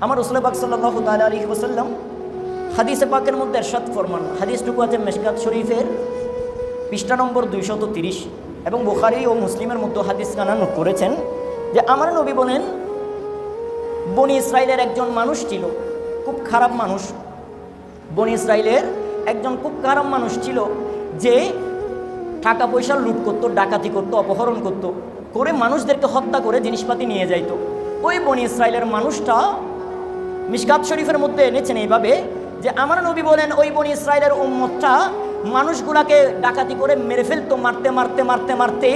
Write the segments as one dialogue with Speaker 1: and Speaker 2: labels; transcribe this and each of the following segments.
Speaker 1: আমার রাসূল পাক সাল্লাল্লাহু তাআলা আলাইহি ওয়াসাল্লাম হাদিসে পাকের মধ্যে ইরশাদ ফরমান, হাদিসটুকু আছে মিশকাত শরীফের পৃষ্ঠা নম্বর 230 এবং বুখারী ও মুসলিমের মধ্যে হাদিস খানা নোট করেছেন যে আমার নবী বলেন, বনি ইসরাইলের একজন মানুষ ছিল, খুব খারাপ মানুষ। বনি ইসরাইলের একজন খুব খারাপ মানুষ ছিল, যে টাকা পয়সা লুট করতো, ডাকাতি করতো, অপহরণ করতো, করে মানুষদেরকে হত্যা করে জিনিসপাতি নিয়ে যাইত। ওই বনি ইসরাইলের মানুষটা মিশকাত শরীফের মধ্যে এনেছেন এইভাবে যে আমার নবী বলেন, ওই বনি ইসরাইলের উম্মতটা মানুষগুলাকে ডাকাতি করে মেরে ফেলতো, মারতে মারতে মারতে মারতে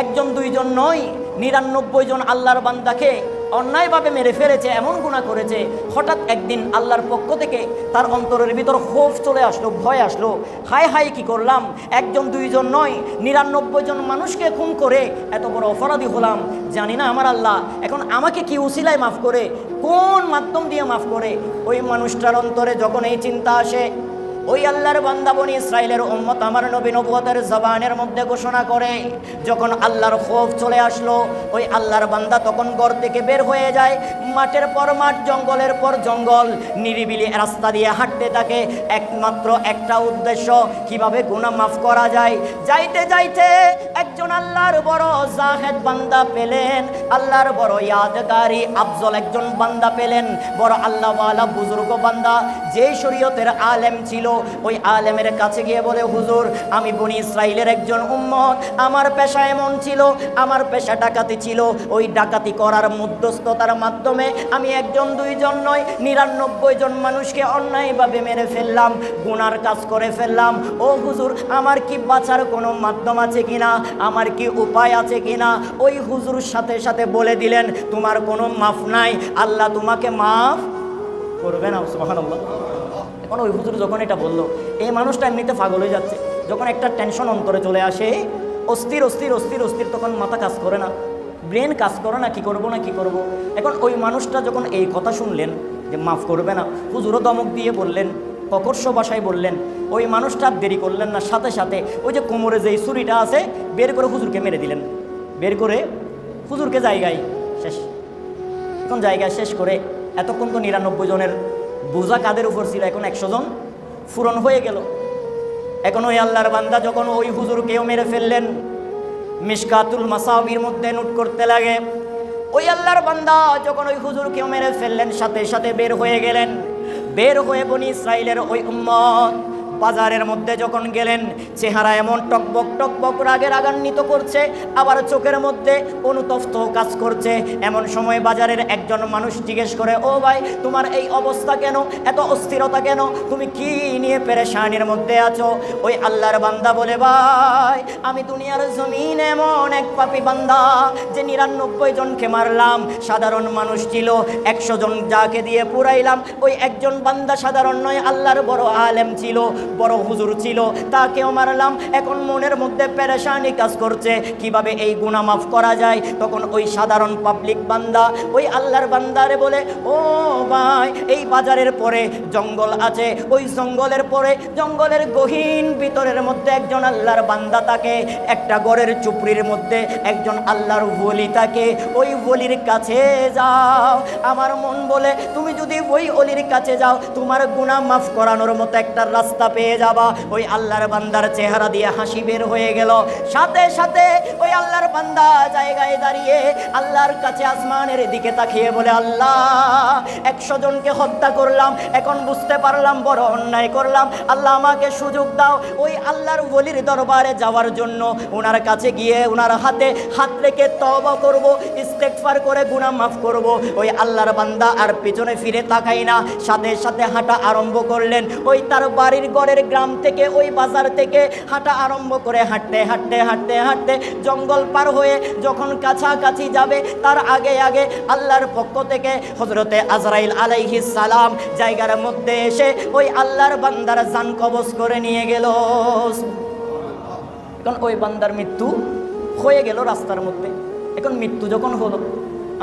Speaker 1: একজন দুইজন নয়, 99 জন আল্লাহর বান্দাকে অন্যায়ভাবে মেরে ফেলেছে, এমন গুনাহ করেছে। হঠাৎ একদিন আল্লাহর পক্ষ থেকে তার অন্তরের ভিতর খৌফ চলে আসলো, ভয় আসলো। হায় হায়, কি করলাম, একজন দুইজন নয় 99 জন মানুষকে খুন করে এত বড় অপরাধী হলাম, জানি না আমার আল্লাহ এখন আমাকে কি উসিলায় মাফ করে, কোন মাধ্যম দিয়ে মাফ করে। ওই মানুষটার অন্তরে যখন এই চিন্তা আসে, ওই আল্লাহর বান্দা বনি ইসরাইলের উম্মত আমার নবী নবুয়তের জবানের মধ্যে ঘোষণা করে, যখন আল্লাহর খৌফ চলে আসলো, ওই আল্লাহর বান্দা তখন ঘর থেকে বের হয়ে যায়, মাঠের পর মাঠ, জঙ্গলের পর জঙ্গল, নিরিবিলি রাস্তা দিয়ে হাঁটতে থাকে, একমাত্র একটা উদ্দেশ্য, কিভাবে গুনাহ মাফ করা যায়। যাইতে যাইতে একজন আল্লাহর বড় জাহেদ বান্দা পেলেন, আল্লাহর বড় ইয়াদগারি আফজল একজন বান্দা পেলেন, বড় আল্লাহওয়ালা বুজুর্গ বান্দা, যে শরীয়তের আলেম ছিল। ওই আলেমের কাছে গিয়ে বলে, হুজুর, আমি বনি ইসরাইলের একজন উম্মত, আমার পেশা এমন ছিল, আমার পেশা ডাকাতি ছিল, ওই ডাকাতি করার মধ্যস্থতার মাধ্যমে আমি একজন দুইজন নয় 99 জন মানুষকে অন্যায়ভাবে মেরে ফেললাম, গুনার কাজ করে ফেললাম। ও হুজুর, আমার কি বাঁচার কোনো মাধ্যম আছে কিনা, আমার কি উপায় আছে কিনা? ওই হুজুর সাথে সাথে বলে দিলেন, তোমার কোনো মাফ নাই, আল্লাহ তোমাকে মাফ করবে না। সুবহানাল্লাহ। এখন ওই হুজুর যখন এটা বলল, এই মানুষটা এমনিতে পাগল হয়ে যাচ্ছে, যখন একটা টেনশন অন্তরে চলে আসে, অস্থির অস্থির অস্থির অস্থির, তখন মাথা কাজ করে না, ব্রেন কাজ করে না, কি করব না কি করব। এখন ওই মানুষটা যখন এই কথা শুনলেন যে মাফ করবে না, হুজুরও ধমক দিয়ে বললেন, ককর্ষ ভাষায় বললেন। ওই মানুষটা দেরি করলেন না, সাথে সাথে ওই যে কোমরে যেই ছুরিটা আছে বের করে হুজুরকে মেরে দিলেন, বের করে হুজুরকে জায়গায় শেষ। এখন জায়গায় শেষ করে, এতক্ষণ তো 99 জনের বোঝা কাদের উপর ছিল, এখন 100 জন পূরণ হয়ে গেল। এখন ওই আল্লাহর বান্দা যখন ওই হুজুরকেও মেরে ফেললেন, মিশকাতুল মাসাবির মধ্যে নোট করতে লাগে, ওই আল্লাহর বান্দা যখন ওই হুজুরকেও মেরে ফেললেন, সাথে সাথে বের হয়ে গেলেন। বের হয়ে বনি ইসরাইলের ওই উম্মত বাজারের মধ্যে যখন গেলেন, চেহারা এমন টকবক টকবক রাগে রাগান্বিত করছে, আবার চোখের মধ্যে অনুতপ্ত কাজ করছে। এমন সময় বাজারের একজন মানুষ জিজ্ঞেস করে, ও ভাই, তোমার এই অবস্থা কেন, এত অস্থিরতা কেন, তুমি কি নিয়ে পেরেশানির মধ্যে আছো? ওই আল্লাহর বান্দা বলে, ভাই, আমি দুনিয়ার জমিন এমন এক পাপী বান্দা যে 99 জনকে মারলাম, সাধারণ মানুষ ছিল 100 জন, যাকে দিয়ে পুরাইলাম। ওই একজন বান্দা সাধারণ নয়, আল্লাহর বড় আলেম ছিল, বড় হুজুর ছিল, তাকেও মারলাম। এখন মনের মধ্যে পেরেশানি কাজ করছে, কিভাবে এই গুনাহ মাফ করা যায়। তখন ওই সাধারণ পাবলিক বান্দা ওই আল্লাহর বান্দারে বলে, ও ভাই, এই বাজারের পরে জঙ্গল আছে, ওই জঙ্গলের পরে জঙ্গলের গহীন ভিতরের মধ্যে একজন আল্লাহর বান্দা থাকে, একটা ঘরের চুপড়ির মধ্যে একজন আল্লাহর ওলি থাকে, ওই ওলির কাছে যাও। আমার মন বলে, তুমি যদি ওই ওলির কাছে যাও, তোমার গুনাহ মাফ করানোর মতো একটা রাস্তা পেয়ে যাবা। ওই আল্লাহর বান্দার চেহারা দিয়ে হাসি বের হয়ে গেল, সাথে সাথে ওই আল্লাহর বান্দা জায়গায় দাঁড়িয়ে আল্লাহর কাছে আসমানের দিকে তাকিয়ে বলে, আল্লাহ, 100 জনকে হত্যা করলাম, এখন বুঝতে পারলাম বড় অন্যায় করলাম, আল্লাহ আমাকে সুযোগ দাও ওই আল্লাহর ওলির দরবারে যাওয়ার জন্য। ওনার কাছে গিয়ে ওনার হাতে হাত রেখে তওবা করব, ইস্তেগফার করে গুনাহ মাফ করব। ওই আল্লাহর বান্দা আর পিছনে ফিরে তাকাই না, সাথে সাথে হাঁটা আরম্ভ করলেন। ওই তার বাড়ির ঘরের গ্রাম থেকে, ওই বাজার থেকে হাঁটা আরম্ভ করে হাঁটতে হাঁটতে হাঁটতে হাঁটতে জঙ্গল পার হয়ে যখন কাছাকাছি যাবে, তার আগে আগে আল্লাহর পক্ষ থেকে হযরতে আজরাইল আলাইহিস সালাম জায়গার মধ্যে এসে ওই আল্লাহর বান্দার জান কবজ করে নিয়ে গেল। এখন ওই বান্দার মৃত্যু হয়ে গেল রাস্তার মধ্যে। এখন মৃত্যু যখন হলো,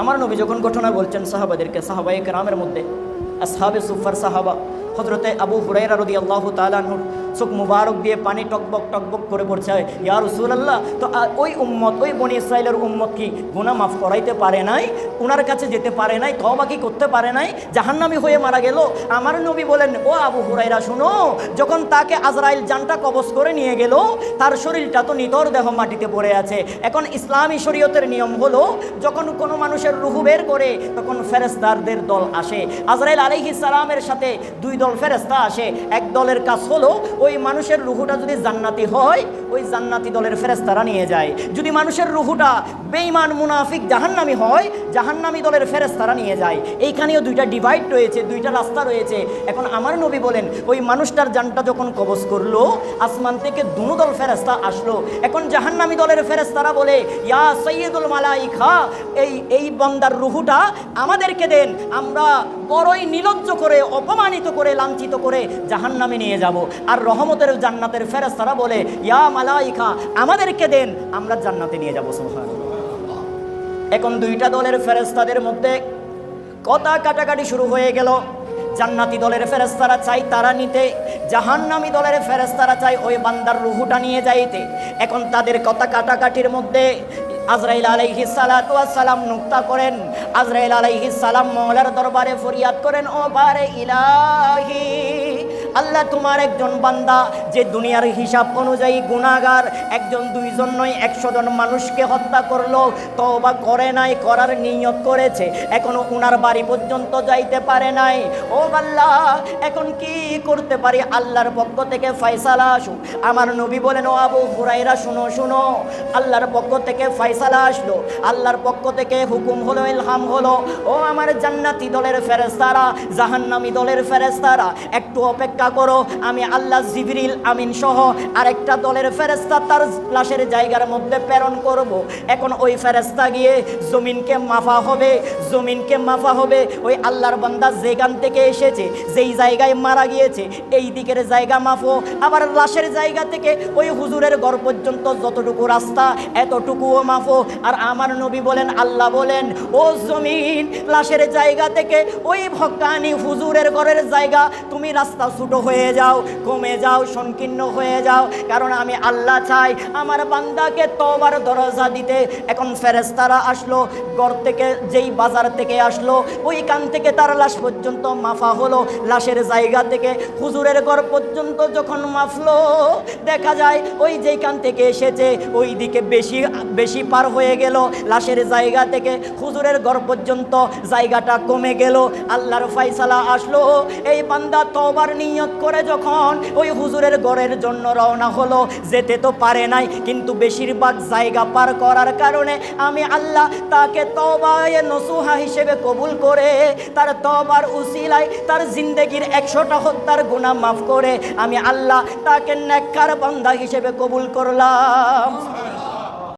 Speaker 1: আমার নবী যখন ঘটনা বলছেন সাহাবাদেরকে, সাহাবায়ে কেরামের মধ্যে আসহাবে সুফার সাহাবা হযরতে আবু হুরায়রা রাদিয়াল্লাহু তাআলা আনহু চোখ মুবারক দিয়ে পানি টকবক টকবক করে পড়ছে, ইয়া রাসূলুল্লাহ, তো ওই উম্মত, ওই বনি ইসরাইলের উম্মত কি গুনাহ মাফ করাইতে পারে নাই? ওনার কাছে যেতে পারে নাই? তওবা কি করতে পারে নাই? জাহান্নামী হয়ে মারা গেল। আমার নবী বলেন, ও আবু হুরায়রা শুনো, যখন তাকে আজরাইল জানটা কবজ করে নিয়ে গেল, তার শরীরটা তো নিতর দেহ মাটিতে পড়ে আছে। এখন ইসলামী শরীয়তের নিয়ম হলো, যখন কোনো মানুষের রুহু বের করে তখন ফেরেশতাদের দল আসে। আজরাইল আলাইহিস সালামের সাথে দুই দল ফেরেশতা আসে। এক দলের কাজ হলো ওই মানুষের রুহুটা যদি জান্নাতি হয়, ওই জান্নাতি দলের ফেরেশতারা নিয়ে যায়। যদি মানুষের রুহুটা বেঈমান মুনাফিক জাহান্নামী হয়, জাহান্নামী দলের ফেরেশতারা নিয়ে যায়। এইখানেও দুইটা ডিভাইড রয়েছে, দুইটা রাস্তা রয়েছে। এখন আমার নবী বলেন, ওই মানুষটার জানটা যখন কবজ করলো, আসমান থেকে দুনো দল ফেরেশতা আসলো। এখন জাহান্নামী দলের ফেরেশতারা বলে, ইয়া সাইয়্যিদুল মালাইকা, এই বান্দার রুহুটা আমাদেরকে দেন, আমরা বড়ই নিলজ্জ করে, অপমানিত করে, লাঞ্ছিত করে জাহান্নামে নিয়ে যাব। আর রহমতের জান্নাতের ফেরেশতারা বলে, ইয়া মালাইকা, আমাদেরকে দেন, আমরা জান্নাতে নিয়ে যাব। সুবহানাল্লাহ। এখন দুইটা দলের ফেরেশতাদের মধ্যে কথা কাটাকাটি শুরু হয়ে গেল। জান্নাতি দলের ফেরেশতারা চাই তারা নিতে, জাহান্নামী দলের ফেরেশতারা চাই ওই বান্দার রুহুটা নিয়ে যাইতে। এখন তাদের কথা কাটাকাটির মধ্যে আজরাইল আলাইহিস সালাতু ওয়াস সালাম নুক্তা করেন। আজরাইল আলাইহিস সালাম মওলার দরবারে ফরিয়াদ করেন, ও বারে ইলাহি, আল্লাহ, তোমার একজন বান্দা যে দুনিয়ার হিসাব অনুযায়ী গুনাহগার, একজন দুইজন নয় 100 জন মানুষকে হত্যা করলো, তওবা করে নাই, করার নিয়ত করেছে, এখনো উনার বাড়ি পর্যন্ত যাইতে পারে নাই। ও আল্লাহ, এখন কি করতে পারি? আল্লাহর পক্ষ থেকে ফয়সালা আসুক। আমার নবী বলেন, ও আবু হুরায়রা শুনো শুনো, আল্লাহর পক্ষ থেকে ফয়সালা আসলো, আল্লাহর পক্ষ থেকে হুকুম হলো, ইলহাম হলো, ও আমার জান্নাতি দলের ফেরেশতারা, জাহান্নামী দলের ফেরেশতারা, একটু অপেক্ষা করো, আমি আল্লাহ জিবরিল আমিন সহ আরেকটা দলের ফেরেশতা তার লাশের জায়গার মধ্যে প্রেরণ করব। এখন ওই ফেরেশতা গিয়ে জমিনকে মাফা হবে, জমিনকে মাফা হবে। ওই আল্লাহর বান্দা যেখান থেকে এসেছে, যেই জায়গায় মারা গিয়েছে, এই দিকের জায়গা মাফো, আবার লাশের জায়গা থেকে ওই হুজুরের ঘর পর্যন্ত যতটুকু রাস্তা, এতটুকুও মাফো। আর আমার নবী বলেন, আল্লাহ বলেন, ও জমিন, লাশের জায়গা থেকে ওই ভক্কানি হুজুরের ঘরের জায়গা তুমি রাস্তা ছোট হয়ে যাও, কমে যাও, সংকীর্ণ হয়ে যাও, কারণ আমি আল্লাহ চাই আমার বান্দাকে তওবার দরজা দিতে। এখন ফেরেশতারা আসলো, ঘর থেকে, যেই বাজার থেকে আসলো, ওইখান থেকে তার লাশ পর্যন্ত মাফা হলো। লাশের জায়গা থেকে হুজুরের ঘর পর্যন্ত যখন মাফলো, দেখা যায় ওই যেইখান থেকে এসেছে ওই দিকে বেশি বেশি পার হয়ে গেল। লাশের জায়গা থেকে হুজুরের ঘর পর্যন্ত জায়গাটা কমে গেল। আল্লাহর ফয়সালা আসলো, এই বান্দা তওবার নিয়ত করে যখন ওই হুজুরের ঘরের জন্য রওনা হলো, যেতে তো পারে নাই, কিন্তু বেশিরভাগ জায়গা পার করার কারণে আমি আল্লাহ তাকে তওবায়ে নসুহা হিসেবে কবুল করে, তার তওবার উসিলায় তার জিন্দেগির 100টা হত্যার গুনাহ মাফ করে আমি আল্লাহ তাকে নেককার বান্দা হিসেবে কবুল করলাম।